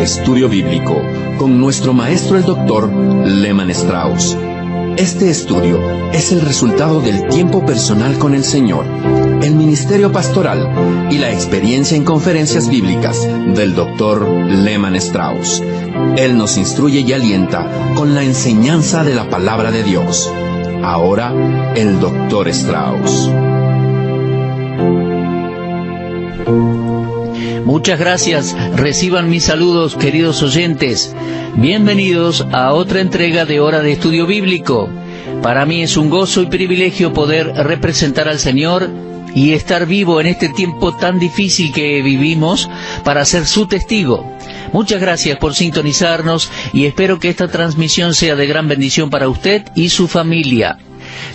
estudio bíblico con nuestro maestro el Dr. Lehman Strauss. Este estudio es el resultado del tiempo personal con el Señor, el ministerio pastoral y la experiencia en conferencias bíblicas del Dr. Lehman Strauss. Él nos instruye y alienta con la enseñanza de la palabra de Dios. Ahora, el Dr. Strauss. Muchas gracias. Reciban mis saludos, queridos oyentes. Bienvenidos a otra entrega de Hora de Estudio Bíblico. Para mí es un gozo y privilegio poder representar al Señor y estar vivo en este tiempo tan difícil que vivimos para ser su testigo. Muchas gracias por sintonizarnos y espero que esta transmisión sea de gran bendición para usted y su familia.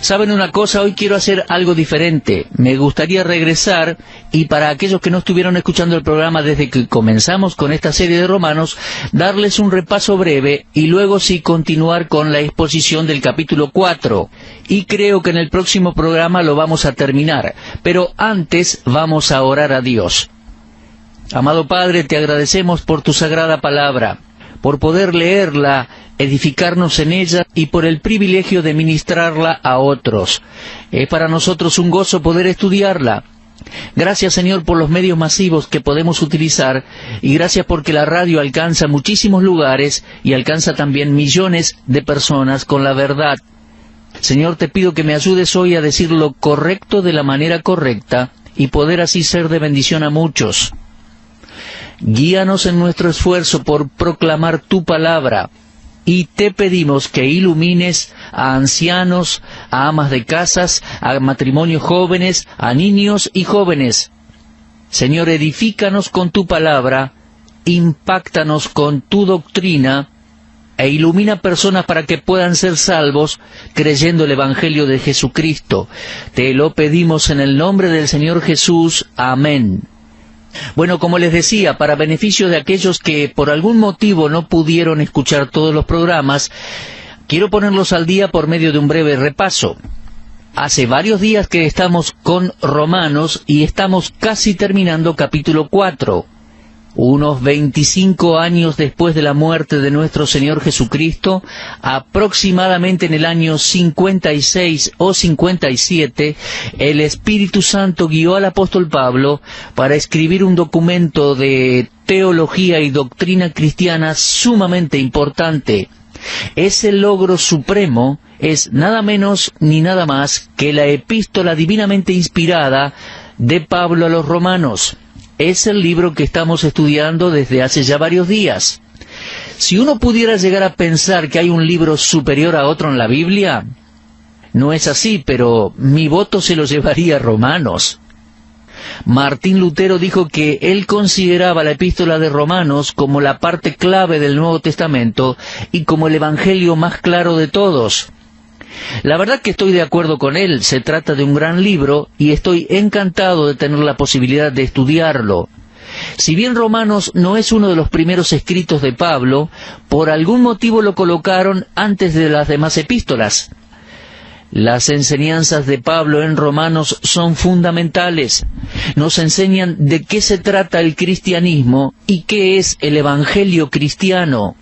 ¿Saben una cosa? Hoy quiero hacer algo diferente. Me gustaría regresar y para aquellos que no estuvieron escuchando el programa desde que comenzamos con esta serie de Romanos, darles un repaso breve y luego sí continuar con la exposición del capítulo 4. Y creo que en el próximo programa lo vamos a terminar. Pero antes vamos a orar a Dios. Amado Padre, te agradecemos por tu sagrada palabra, por poder leerla, edificarnos en ella y por el privilegio de ministrarla a otros. Es para nosotros un gozo poder estudiarla. Gracias, Señor, por los medios masivos que podemos utilizar y gracias porque la radio alcanza muchísimos lugares y alcanza también millones de personas con la verdad. Señor, te pido que me ayudes hoy a decir lo correcto de la manera correcta y poder así ser de bendición a muchos. Guíanos en nuestro esfuerzo por proclamar tu palabra. Y te pedimos que ilumines a ancianos, a amas de casas, a matrimonios jóvenes, a niños y jóvenes. Señor, edifícanos con tu palabra, impáctanos con tu doctrina, e ilumina personas para que puedan ser salvos creyendo el Evangelio de Jesucristo. Te lo pedimos en el nombre del Señor Jesús. Amén. Bueno, como les decía, para beneficio de aquellos que por algún motivo no pudieron escuchar todos los programas, quiero ponerlos al día por medio de un breve repaso. Hace varios días que estamos con Romanos y estamos casi terminando capítulo 4. Unos 25 años después de la muerte de nuestro Señor Jesucristo, aproximadamente en el año 56 o 57, el Espíritu Santo guió al apóstol Pablo para escribir un documento de teología y doctrina cristiana sumamente importante. Ese logro supremo es nada menos ni nada más que la epístola divinamente inspirada de Pablo a los romanos. Es el libro que estamos estudiando desde hace ya varios días. Si uno pudiera llegar a pensar que hay un libro superior a otro en la Biblia, no es así, pero mi voto se lo llevaría a Romanos. Martín Lutero dijo que él consideraba la epístola de Romanos como la parte clave del Nuevo Testamento y como el evangelio más claro de todos. La verdad que estoy de acuerdo con él, se trata de un gran libro y estoy encantado de tener la posibilidad de estudiarlo. Si bien Romanos no es uno de los primeros escritos de Pablo, por algún motivo lo colocaron antes de las demás epístolas. Las enseñanzas de Pablo en Romanos son fundamentales. Nos enseñan de qué se trata el cristianismo y qué es el evangelio cristiano.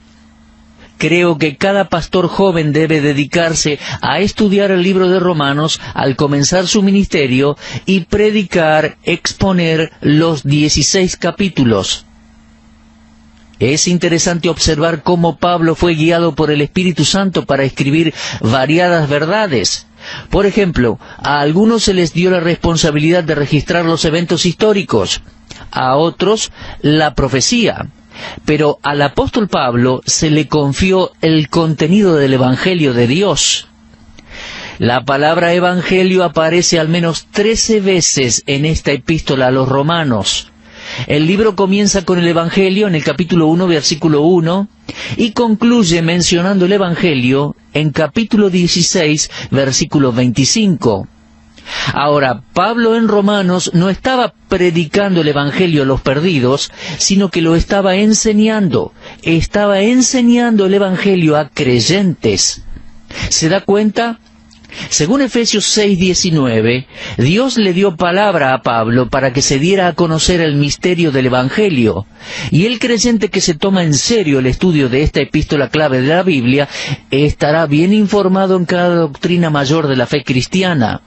Creo que cada pastor joven debe dedicarse a estudiar el libro de Romanos al comenzar su ministerio y predicar, exponer los 16 capítulos. Es interesante observar cómo Pablo fue guiado por el Espíritu Santo para escribir variadas verdades. Por ejemplo, a algunos se les dio la responsabilidad de registrar los eventos históricos, a otros la profecía. Pero al apóstol Pablo se le confió el contenido del Evangelio de Dios. La palabra Evangelio aparece al menos 13 veces en esta epístola a los romanos. El libro comienza con el Evangelio en el capítulo 1, versículo 1, y concluye mencionando el Evangelio en capítulo 16, versículo 25. Ahora, Pablo en Romanos no estaba predicando el Evangelio a los perdidos, sino que lo estaba enseñando. Estaba enseñando el Evangelio a creyentes. ¿Se da cuenta? Según Efesios 6:19, Dios le dio palabra a Pablo para que se diera a conocer el misterio del Evangelio, y el creyente que se toma en serio el estudio de esta epístola clave de la Biblia estará bien informado en cada doctrina mayor de la fe cristiana.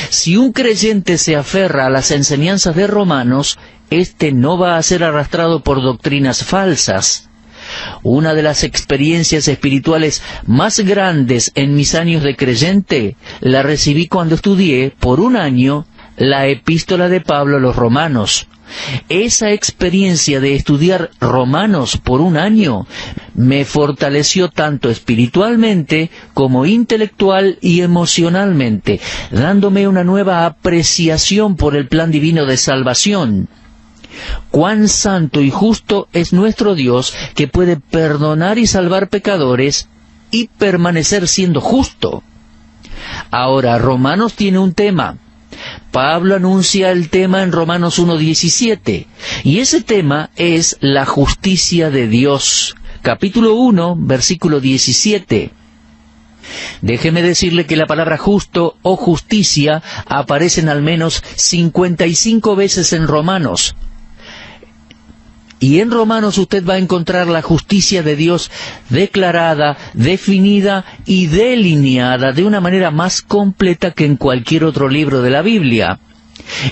Si un creyente se aferra a las enseñanzas de Romanos, éste no va a ser arrastrado por doctrinas falsas. Una de las experiencias espirituales más grandes en mis años de creyente la recibí cuando estudié por un año la epístola de Pablo a los Romanos. Esa experiencia de estudiar Romanos por un año me fortaleció tanto espiritualmente como intelectual y emocionalmente, dándome una nueva apreciación por el plan divino de salvación. Cuán santo y justo es nuestro Dios, que puede perdonar y salvar pecadores y permanecer siendo justo. Ahora, Romanos tiene un tema. Pablo anuncia el tema en Romanos 1:17, y ese tema es la justicia de Dios. Capítulo 1, versículo 17. Déjeme decirle que la palabra justo o justicia aparecen al menos 55 veces en Romanos. Y en Romanos usted va a encontrar la justicia de Dios declarada, definida y delineada de una manera más completa que en cualquier otro libro de la Biblia.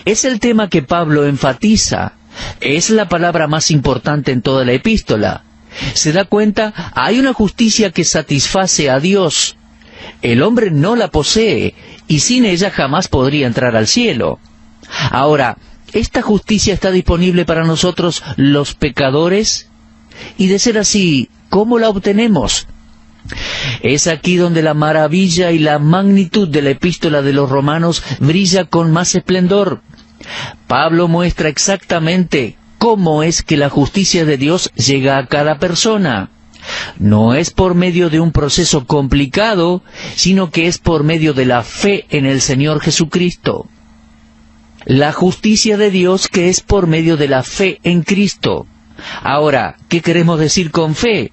Es el tema que Pablo enfatiza. Es la palabra más importante en toda la epístola. ¿Se da cuenta? Hay una justicia que satisface a Dios. El hombre no la posee y sin ella jamás podría entrar al cielo. Ahora, ¿esta justicia está disponible para nosotros los pecadores? Y de ser así, ¿cómo la obtenemos? Es aquí donde la maravilla y la magnitud de la epístola de los Romanos brilla con más esplendor. Pablo muestra exactamente cómo es que la justicia de Dios llega a cada persona. No es por medio de un proceso complicado, sino que es por medio de la fe en el Señor Jesucristo. La justicia de Dios que es por medio de la fe en Cristo. Ahora, ¿qué queremos decir con fe?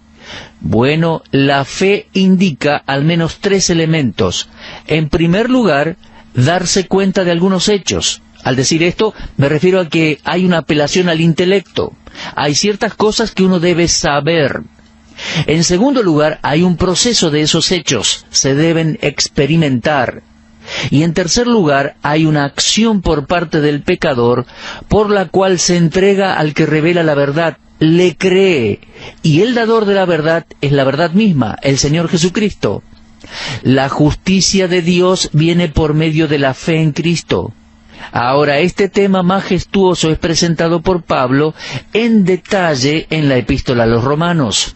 Bueno, la fe indica al menos 3 elementos. En primer lugar, darse cuenta de algunos hechos. Al decir esto, me refiero a que hay una apelación al intelecto. Hay ciertas cosas que uno debe saber. En segundo lugar, hay un proceso de esos hechos. Se deben experimentar. Y en tercer lugar, hay una acción por parte del pecador por la cual se entrega al que revela la verdad, le cree, y el dador de la verdad es la verdad misma, el Señor Jesucristo. La justicia de Dios viene por medio de la fe en Cristo. Ahora, este tema majestuoso es presentado por Pablo en detalle en la epístola a los Romanos.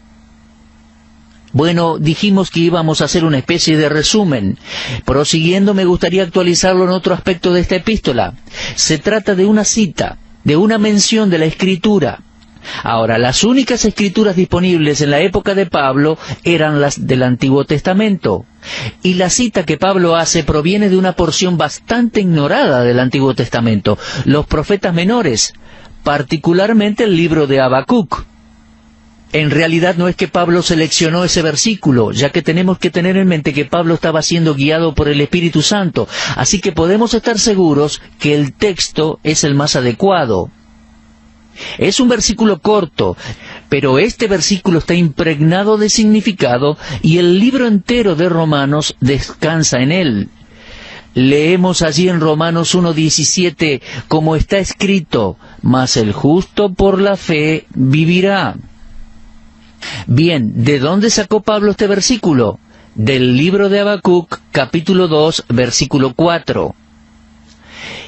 Bueno, dijimos que íbamos a hacer una especie de resumen. Prosiguiendo, me gustaría actualizarlo en otro aspecto de esta epístola. Se trata de una cita, de una mención de la Escritura. Ahora, las únicas escrituras disponibles en la época de Pablo eran las del Antiguo Testamento. Y la cita que Pablo hace proviene de una porción bastante ignorada del Antiguo Testamento, los profetas menores, particularmente el libro de Habacuc. En realidad no es que Pablo seleccionó ese versículo, ya que tenemos que tener en mente que Pablo estaba siendo guiado por el Espíritu Santo, así que podemos estar seguros que el texto es el más adecuado. Es un versículo corto, pero este versículo está impregnado de significado y el libro entero de Romanos descansa en él. Leemos allí en Romanos 1:17, como está escrito, mas el justo por la fe vivirá. Bien, ¿de dónde sacó Pablo este versículo? Del libro de Habacuc, capítulo 2, versículo 4.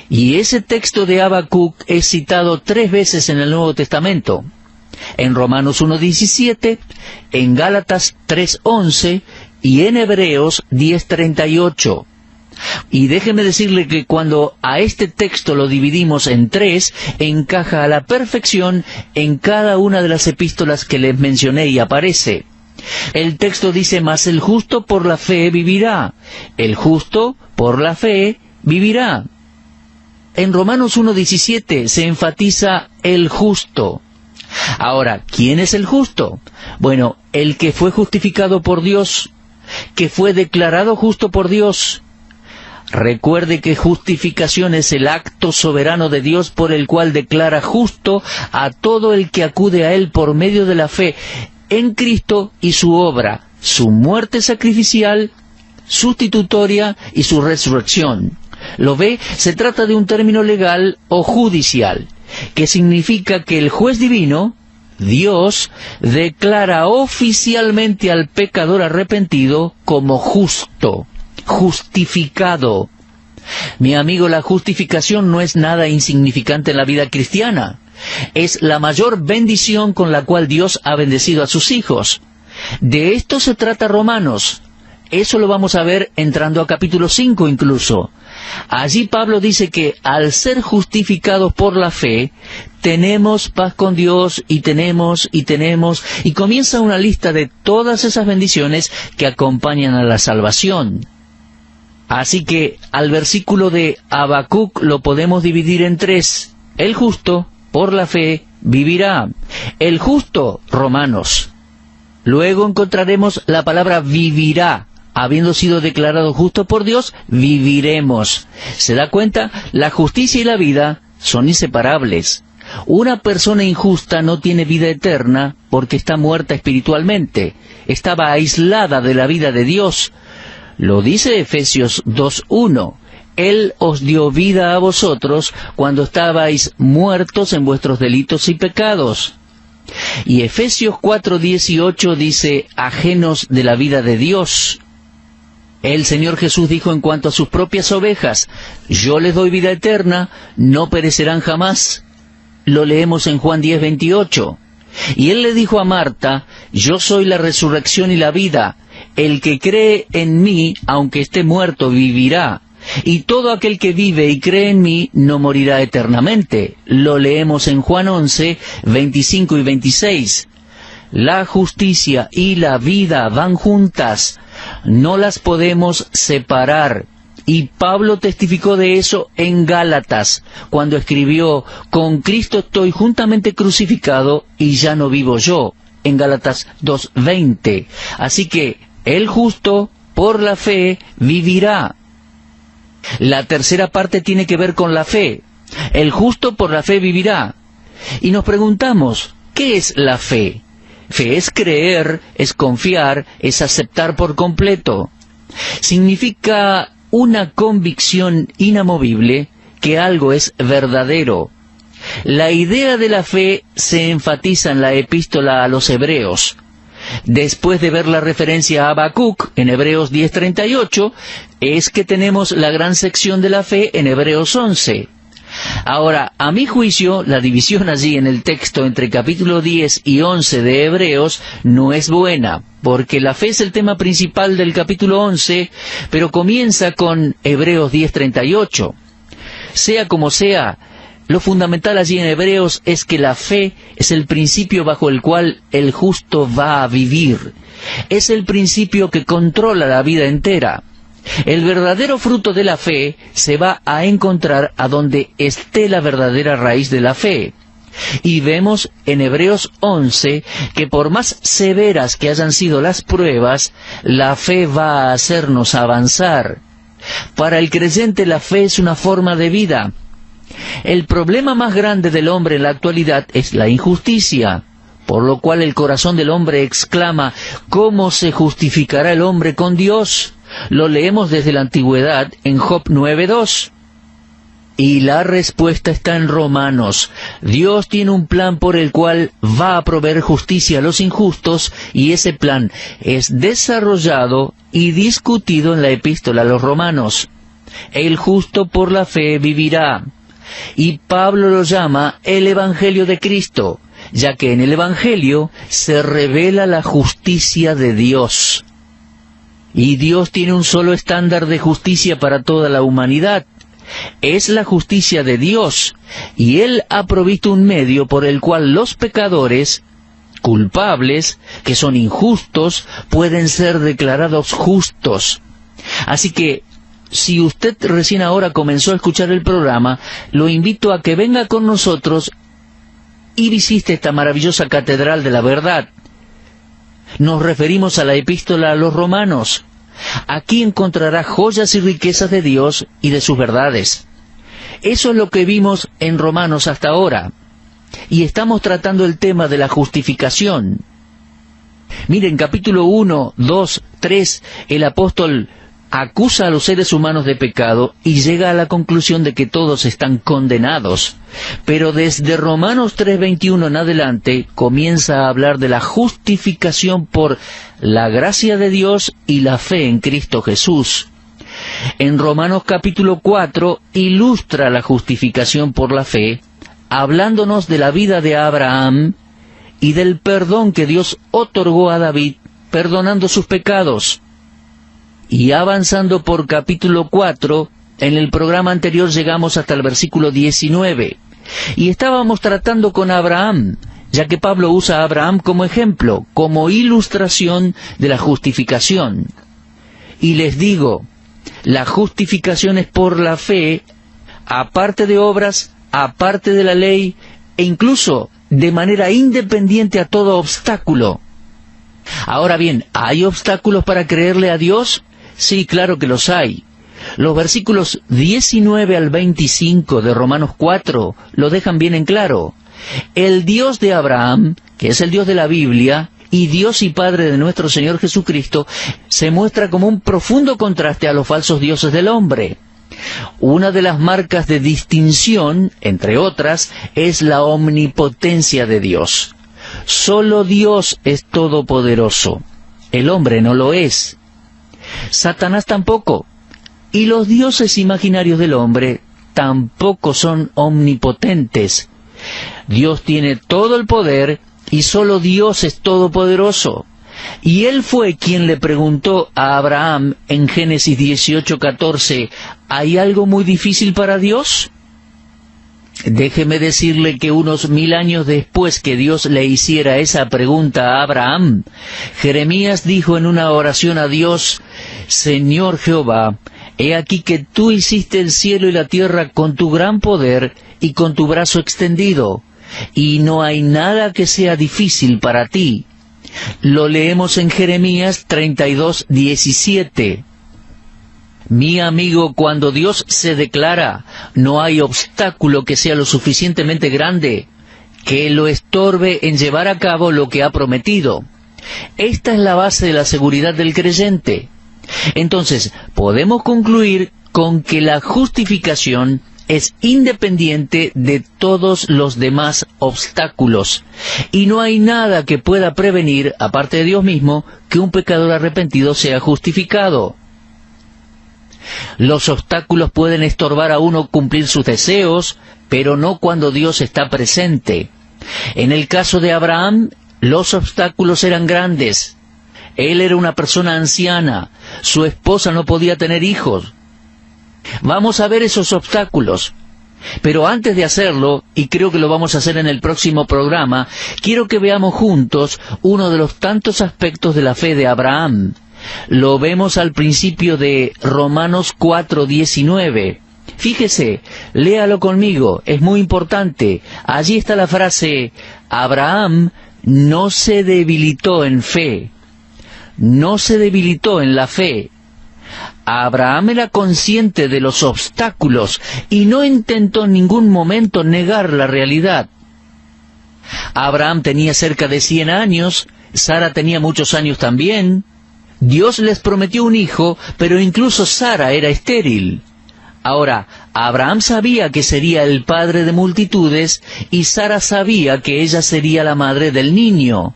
Y ese texto de Habacuc es citado 3 veces en el Nuevo Testamento. En Romanos 1:17, en Gálatas 3:11 y en Hebreos 10:38. Y déjeme decirle que cuando a este texto lo dividimos en 3, encaja a la perfección en cada una de las epístolas que les mencioné y aparece. El texto dice, mas el justo por la fe vivirá. El justo por la fe vivirá. En Romanos 1:17 se enfatiza el justo. Ahora, ¿quién es el justo? Bueno, el que fue justificado por Dios. que fue declarado justo por Dios. Recuerde que justificación es el acto soberano de Dios por el cual declara justo a todo el que acude a Él por medio de la fe en Cristo y su obra, su muerte sacrificial, sustitutoria y su resurrección. ¿Lo ve? Se trata de un término legal o judicial, que significa que el juez divino, Dios, declara oficialmente al pecador arrepentido como justo, justificado. Mi amigo, la justificación no es nada insignificante en la vida cristiana. Es la mayor bendición con la cual Dios ha bendecido a sus hijos. De esto se trata Romanos. Eso lo vamos a ver entrando a capítulo 5 incluso. Allí Pablo dice que al ser justificados por la fe, tenemos paz con Dios y tenemos, y comienza una lista de todas esas bendiciones que acompañan a la salvación. Así que al versículo de Habacuc lo podemos dividir en 3. El justo, por la fe, vivirá. El justo, Romanos. Luego encontraremos la palabra vivirá. Habiendo sido declarado justo por Dios, viviremos. ¿Se da cuenta? La justicia y la vida son inseparables. Una persona injusta no tiene vida eterna porque está muerta espiritualmente. Estaba aislada de la vida de Dios. Lo dice Efesios 2:1. Él os dio vida a vosotros cuando estabais muertos en vuestros delitos y pecados. Y Efesios 4:18 dice, ajenos de la vida de Dios. El Señor Jesús dijo en cuanto a sus propias ovejas, yo les doy vida eterna, no perecerán jamás. Lo leemos en Juan 10:28. Y Él le dijo a Marta, yo soy la resurrección y la vida. El que cree en mí, aunque esté muerto, vivirá. Y todo aquel que vive y cree en mí, no morirá eternamente. Lo leemos en Juan 11:25 y 26. La justicia y la vida van juntas. No las podemos separar. Y Pablo testificó de eso en Gálatas, cuando escribió, con Cristo estoy juntamente crucificado y ya no vivo yo, en Gálatas 2:20. Así que el justo, por la fe, vivirá. La tercera parte tiene que ver con la fe. El justo por la fe vivirá. Y nos preguntamos, ¿qué es la fe? Fe es creer, es confiar, es aceptar por completo. Significa una convicción inamovible que algo es verdadero. La idea de la fe se enfatiza en la epístola a los Hebreos. Después de ver la referencia a Habacuc en Hebreos 10:38, es que tenemos la gran sección de la fe en Hebreos 11. Ahora, a mi juicio, la división allí en el texto entre capítulo 10 y 11 de Hebreos no es buena, porque la fe es el tema principal del capítulo 11, pero comienza con Hebreos 10:38. Sea como sea, lo fundamental allí en Hebreos es que la fe es el principio bajo el cual el justo va a vivir. Es el principio que controla la vida entera. El verdadero fruto de la fe se va a encontrar a donde esté la verdadera raíz de la fe. Y vemos en Hebreos 11 que por más severas que hayan sido las pruebas, la fe va a hacernos avanzar. Para el creyente la fe es una forma de vida. El problema más grande del hombre en la actualidad es la injusticia, por lo cual el corazón del hombre exclama, ¿cómo se justificará el hombre con Dios? Lo leemos desde la antigüedad en Job 9:2. Y la respuesta está en Romanos. Dios tiene un plan por el cual va a proveer justicia a los injustos, y ese plan es desarrollado y discutido en la epístola a los Romanos. El justo por la fe vivirá. Y Pablo lo llama el Evangelio de Cristo, ya que en el Evangelio se revela la justicia de Dios. Y Dios tiene un solo estándar de justicia para toda la humanidad. Es la justicia de Dios, y Él ha provisto un medio por el cual los pecadores, culpables, que son injustos, pueden ser declarados justos. Así que, si usted recién ahora comenzó a escuchar el programa, lo invito a que venga con nosotros y visite esta maravillosa Catedral de la Verdad. Nos referimos a la epístola a los Romanos. Aquí encontrará joyas y riquezas de Dios y de sus verdades. Eso es lo que vimos en Romanos hasta ahora. Y estamos tratando el tema de la justificación. Miren, capítulo 1, 2, 3, el apóstol acusa a los seres humanos de pecado y llega a la conclusión de que todos están condenados. Pero desde Romanos 3:21 en adelante comienza a hablar de la justificación por la gracia de Dios y la fe en Cristo Jesús. En Romanos capítulo 4 ilustra la justificación por la fe, hablándonos de la vida de Abraham y del perdón que Dios otorgó a David, perdonando sus pecados. Y avanzando por capítulo 4, en el programa anterior llegamos hasta el versículo 19. Y estábamos tratando con Abraham, ya que Pablo usa a Abraham como ejemplo, como ilustración de la justificación. Y les digo, la justificación es por la fe, aparte de obras, aparte de la ley, e incluso de manera independiente a todo obstáculo. Ahora bien, ¿hay obstáculos para creerle a Dios? Sí, claro que los hay. Los versículos 19 al 25 de Romanos 4 lo dejan bien en claro. El Dios de Abraham, que es el Dios de la Biblia, y Dios y Padre de nuestro Señor Jesucristo, se muestra como un profundo contraste a los falsos dioses del hombre. Una de las marcas de distinción, entre otras, es la omnipotencia de Dios. Solo Dios es todopoderoso. El hombre no lo es. Satanás tampoco. Y los dioses imaginarios del hombre tampoco son omnipotentes. Dios tiene todo el poder y solo Dios es todopoderoso. Y Él fue quien le preguntó a Abraham en Génesis 18:14, ¿hay algo muy difícil para Dios? Déjeme decirle que unos 1000 años después que Dios le hiciera esa pregunta a Abraham, Jeremías dijo en una oración a Dios, Señor Jehová, he aquí que tú hiciste el cielo y la tierra con tu gran poder y con tu brazo extendido, y no hay nada que sea difícil para ti. Lo leemos en Jeremías 32:17. Mi amigo, cuando Dios se declara, no hay obstáculo que sea lo suficientemente grande que lo estorbe en llevar a cabo lo que ha prometido. Esta es la base de la seguridad del creyente. Entonces, podemos concluir con que la justificación es independiente de todos los demás obstáculos, y no hay nada que pueda prevenir, aparte de Dios mismo, que un pecador arrepentido sea justificado. Los obstáculos pueden estorbar a uno cumplir sus deseos, pero no cuando Dios está presente. En el caso de Abraham, los obstáculos eran grandes. Él era una persona anciana, su esposa no podía tener hijos. Vamos a ver esos obstáculos. Pero antes de hacerlo, y creo que lo vamos a hacer en el próximo programa, quiero que veamos juntos uno de los tantos aspectos de la fe de Abraham. Lo vemos al principio de Romanos 4:19. Fíjese, léalo conmigo, es muy importante. Allí está la frase, Abraham no se debilitó en fe. No se debilitó en la fe. Abraham era consciente de los obstáculos y no intentó en ningún momento negar la realidad. Abraham tenía cerca de 100 años, Sara tenía muchos años también. Dios les prometió un hijo, pero incluso Sara era estéril. Ahora, Abraham sabía que sería el padre de multitudes y Sara sabía que ella sería la madre del niño.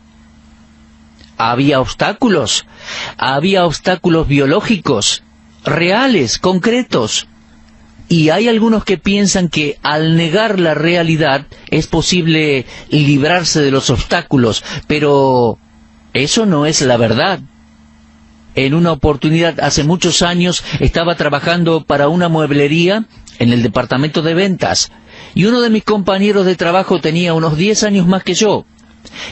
Había obstáculos biológicos, reales, concretos. Y hay algunos que piensan que al negar la realidad es posible librarse de los obstáculos, pero eso no es la verdad. En una oportunidad, hace muchos años, estaba trabajando para una mueblería en el departamento de ventas, y uno de mis compañeros de trabajo tenía unos 10 años más que yo,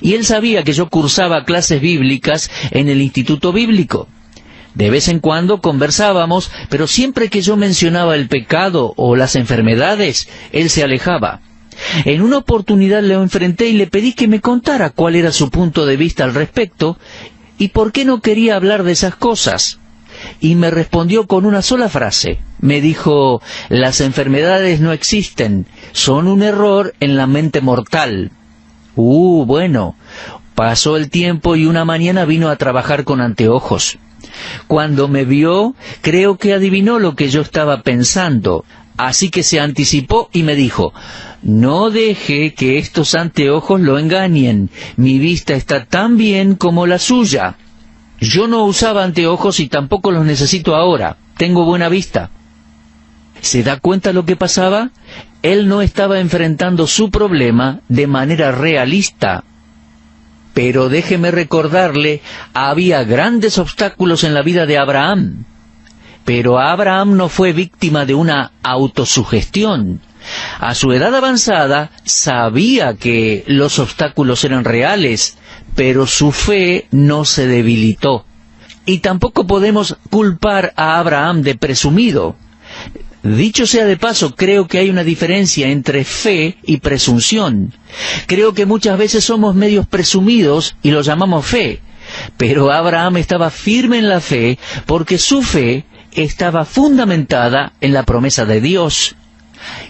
y él sabía que yo cursaba clases bíblicas en el Instituto Bíblico. De vez en cuando conversábamos, pero siempre que yo mencionaba el pecado o las enfermedades, él se alejaba. En una oportunidad lo enfrenté y le pedí que me contara cuál era su punto de vista al respecto, ¿y por qué no quería hablar de esas cosas? Y me respondió con una sola frase. Me dijo: las enfermedades no existen, son un error en la mente mortal. Bueno, pasó el tiempo y una mañana vino a trabajar con anteojos. Cuando me vio, creo que adivinó lo que yo estaba pensando, así que se anticipó y me dijo: no deje que estos anteojos lo engañen, mi vista está tan bien como la suya. Yo no usaba anteojos y tampoco los necesito ahora, tengo buena vista. ¿Se da cuenta lo que pasaba? Él no estaba enfrentando su problema de manera realista. Pero déjeme recordarle, había grandes obstáculos en la vida de Abraham. Pero Abraham no fue víctima de una autosugestión. A su edad avanzada sabía que los obstáculos eran reales, pero su fe no se debilitó. Y tampoco podemos culpar a Abraham de presumido. Dicho sea de paso, creo que hay una diferencia entre fe y presunción. Creo que muchas veces somos medios presumidos y lo llamamos fe. Pero Abraham estaba firme en la fe porque su fe estaba fundamentada en la promesa de Dios.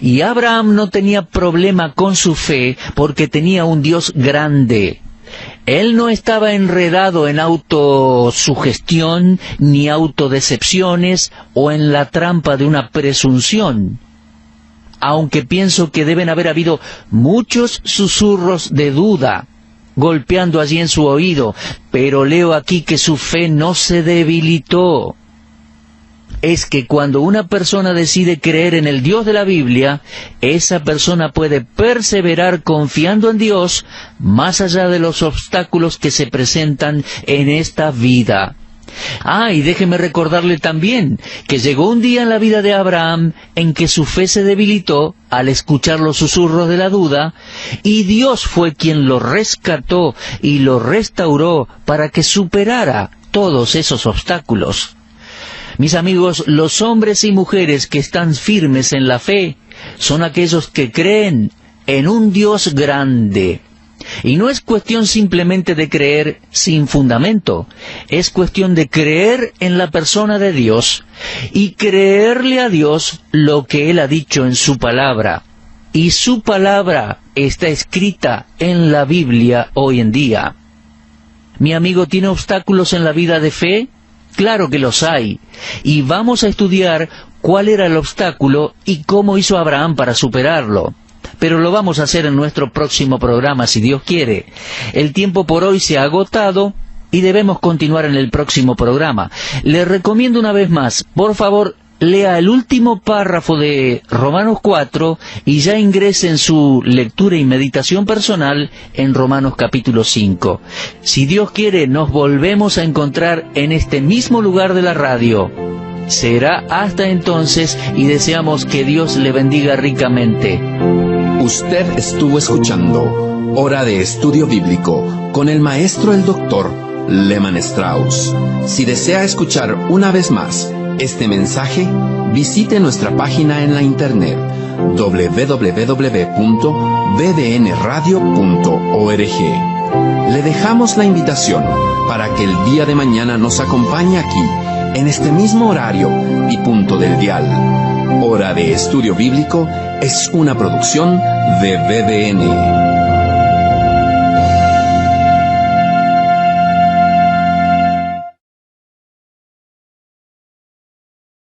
Y Abraham no tenía problema con su fe porque tenía un Dios grande. Él no estaba enredado en autosugestión, ni autodecepciones, o en la trampa de una presunción. Aunque pienso que deben haber habido muchos susurros de duda, golpeando allí en su oído, pero leo aquí que su fe no se debilitó. Es que cuando una persona decide creer en el Dios de la Biblia, esa persona puede perseverar confiando en Dios más allá de los obstáculos que se presentan en esta vida. Y déjeme recordarle también que llegó un día en la vida de Abraham en que su fe se debilitó al escuchar los susurros de la duda, y Dios fue quien lo rescató y lo restauró para que superara todos esos obstáculos. Mis amigos, los hombres y mujeres que están firmes en la fe son aquellos que creen en un Dios grande. Y no es cuestión simplemente de creer sin fundamento, es cuestión de creer en la persona de Dios y creerle a Dios lo que Él ha dicho en su palabra. Y su palabra está escrita en la Biblia hoy en día. ¿Mi amigo tiene obstáculos en la vida de fe? Claro que los hay, y vamos a estudiar cuál era el obstáculo y cómo hizo Abraham para superarlo. Pero lo vamos a hacer en nuestro próximo programa, si Dios quiere. El tiempo por hoy se ha agotado y debemos continuar en el próximo programa. Le recomiendo una vez más, por favor, lea el último párrafo de Romanos 4 y ya ingrese en su lectura y meditación personal en Romanos capítulo 5. Si Dios quiere, nos volvemos a encontrar en este mismo lugar de la radio. Será hasta entonces y deseamos que Dios le bendiga ricamente. Usted estuvo escuchando Hora de Estudio Bíblico con el maestro el doctor Lehman Strauss. Si desea escuchar una vez más este mensaje, visite nuestra página en la internet www.bbnradio.org. Le dejamos la invitación para que el día de mañana nos acompañe aquí, en este mismo horario y punto del dial. Hora de Estudio Bíblico es una producción de BBN.